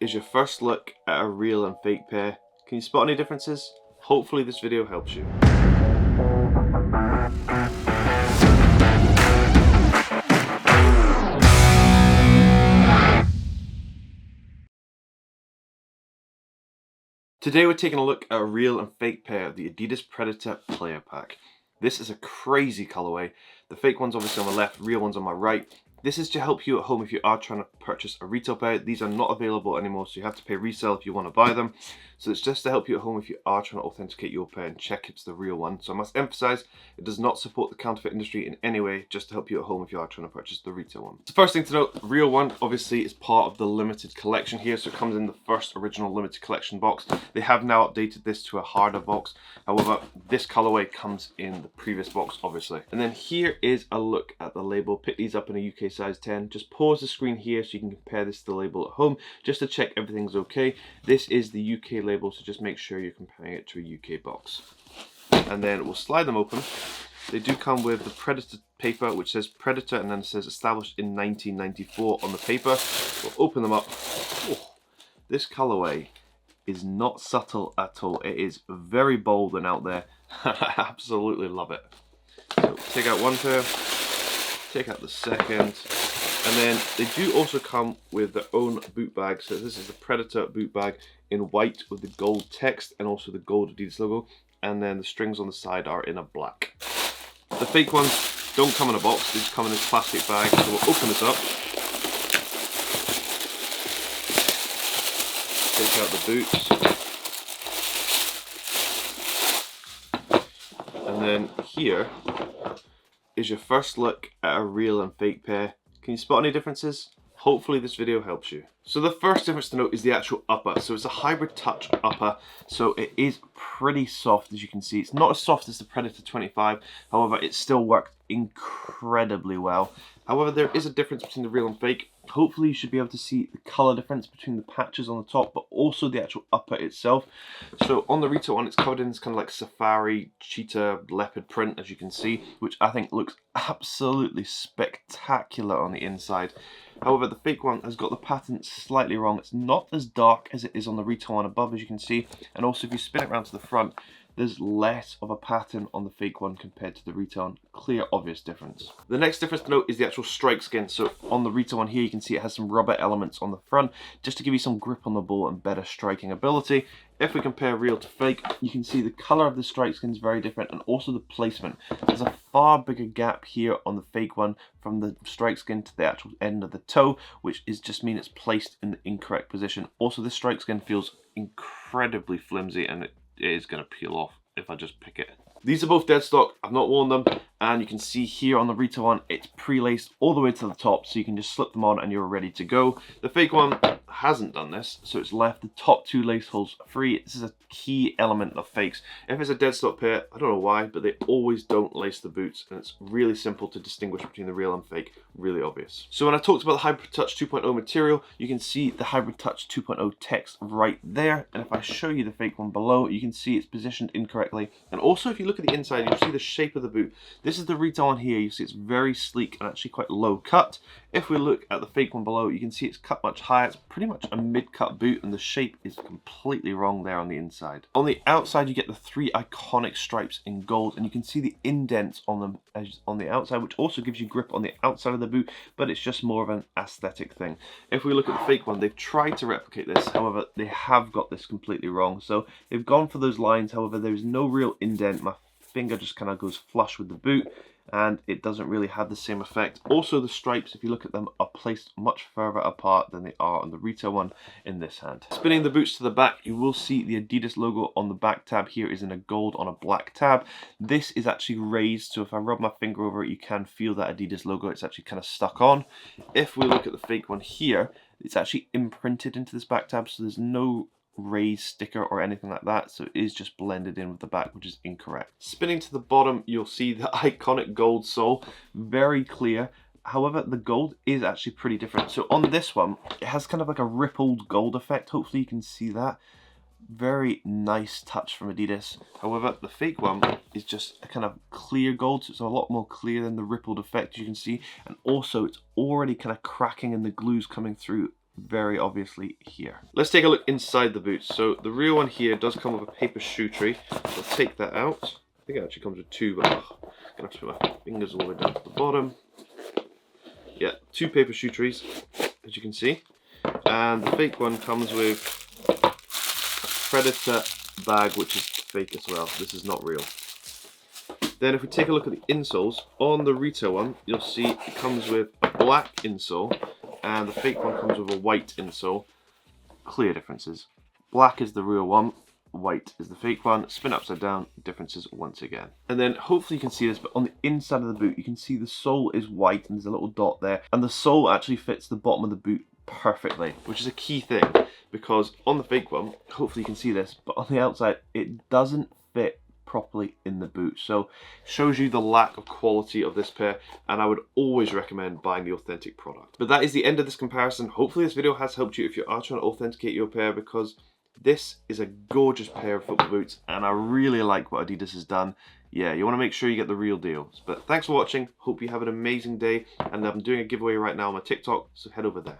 is your first look at a real and fake pair. Can you spot any differences? Hopefully this video helps you. Today we're taking a look at a real and fake pair of the ADIDAS Predator player pack. This is a crazy colorway. The fake one's obviously on my left, real one's on my right. This is to help you at home if you are trying to purchase a retail pair. These are not available anymore, so you have to pay resale if you want to buy them. So it's just to help you at home if you are trying to authenticate your pair and check it's the real one. So I must emphasize, it does not support the counterfeit industry in any way, just to help you at home if you are trying to purchase the retail one. The first thing to note, the real one obviously is part of the limited collection here, so it comes in the first original limited collection box. They have now updated this to a harder box. However, this colorway comes in the previous box, obviously. And then here is a look at the label. Pick these up in a UK size 10. Just pause the screen here so you can compare this to the label at home, just to check everything's okay. This is the UK label, so just make sure you're comparing it to a UK box. And then we'll slide them open. They do come with the Predator paper, which says Predator, and then it says established in 1994 on the paper. We'll open them up. Oh, this colorway is not subtle at all. It is very bold and out there. I absolutely love it. So take out one pair, take out the second, and then they do also come with their own boot bag. So this is the Predator boot bag in white with the gold text and also the gold ADIDAS logo, and then the strings on the side are in a black. The fake ones don't come in a box, they just come in this plastic bag. So we'll open this up, take out the boots, and then here is your first look at a real and fake pair. Can you spot any differences? Hopefully this video helps you. So the first difference to note is the actual upper. So it's a hybrid touch upper, so it is pretty soft, as you can see. It's not as soft as the Predator 25, however it still worked incredibly well. However, there is a difference between the real and fake. Hopefully you should be able to see the color difference between the patches on the top, but also the actual upper itself. So on the retail one, it's covered in this kind of like safari, cheetah, leopard print, as you can see, which I think looks absolutely spectacular on the inside. However, the fake one has got the pattern slightly wrong. It's not as dark as it is on the retail one above, as you can see. And also if you spin it around to the front, there's less of a pattern on the fake one compared to the retail one. Clear, obvious difference. The next difference to note is the actual strike skin. So on the retail one here, you can see it has some rubber elements on the front, just to give you some grip on the ball and better striking ability. If we compare real to fake, you can see the color of the strike skin is very different, and also the placement. There's a far bigger gap here on the fake one from the strike skin to the actual end of the toe, which is just mean it's placed in the incorrect position. Also, this strike skin feels incredibly flimsy, and it is going to peel off if I just pick it. These are both dead stock. I've not worn them, and you can see here on the retail one, it's pre-laced all the way to the top, so you can just slip them on and you're ready to go. The fake one hasn't done this, so it's left the top two lace holes free. This is a key element of fakes. If it's a dead stock pair, I don't know why, but they always don't lace the boots, and it's really simple to distinguish between the real and fake. Really obvious. So when I talked about the Hybrid Touch 2.0 material, you can see the Hybrid Touch 2.0 text right there, and if I show you the fake one below, you can see it's positioned incorrectly. And also if you look at the inside, you'll see the shape of the boot. This is the retail one here. You see it's very sleek and actually quite low cut. If we look at the fake one below, you can see it's cut much higher. It's pretty much a mid-cut boot, and the shape is completely wrong there on the inside. On the outside, you get the three iconic stripes in gold, and you can see the indents on them as on the outside, which also gives you grip on the outside of the boot, but it's just more of an aesthetic thing. If we look at the fake one, they've tried to replicate this, however, they have got this completely wrong. So they've gone for those lines, however, there's no real indent. My finger just kind of goes flush with the boot, and it doesn't really have the same effect. Also, the stripes, if you look at them, are placed much further apart than they are on the retail one in this hand. Spinning the boots to the back, you will see the ADIDAS logo on the back tab here is in a gold on a black tab. This is actually raised, so if I rub my finger over it, you can feel that ADIDAS logo. It's actually kind of stuck on. If we look at the fake one here, it's actually imprinted into this back tab, so there's no raised sticker or anything like that, so it is just blended in with the back, which is incorrect. Spinning to the bottom, you'll see the iconic gold sole, very clear. However, the gold is actually pretty different. So on this one, it has kind of like a rippled gold effect. Hopefully you can see that. Very nice touch from ADIDAS. However, the fake one is just a kind of clear gold, so it's a lot more clear than the rippled effect you can see, and also it's already kind of cracking and the glue's coming through very obviously here. Let's take a look inside the boots. So the real one here does come with a paper shoe tree. I'll take that out. I think it actually comes with two, but I'm gonna have to put my fingers all the way down to the bottom. Yeah, two paper shoe trees, as you can see. And the fake one comes with a Predator bag, which is fake as well. This is not real. Then if we take a look at the insoles, on the retail one, you'll see it comes with a black insole, and the fake one comes with a white insole. Clear differences. Black is the real one, white is the fake one. Spin upside down, differences once again. And then hopefully you can see this, but on the inside of the boot, you can see the sole is white and there's a little dot there. And the sole actually fits the bottom of the boot perfectly, which is a key thing, because on the fake one, hopefully you can see this, but on the outside, it doesn't fit properly in the boot. So shows you the lack of quality of this pair, and I would always recommend buying the authentic product. But that is the end of this comparison. Hopefully this video has helped you if you are trying to authenticate your pair, because this is a gorgeous pair of football boots and I really like what Adidas has done. Yeah, you want to make sure you get the real deals. But thanks for watching. Hope you have an amazing day, and I'm doing a giveaway right now on my TikTok, so head over there.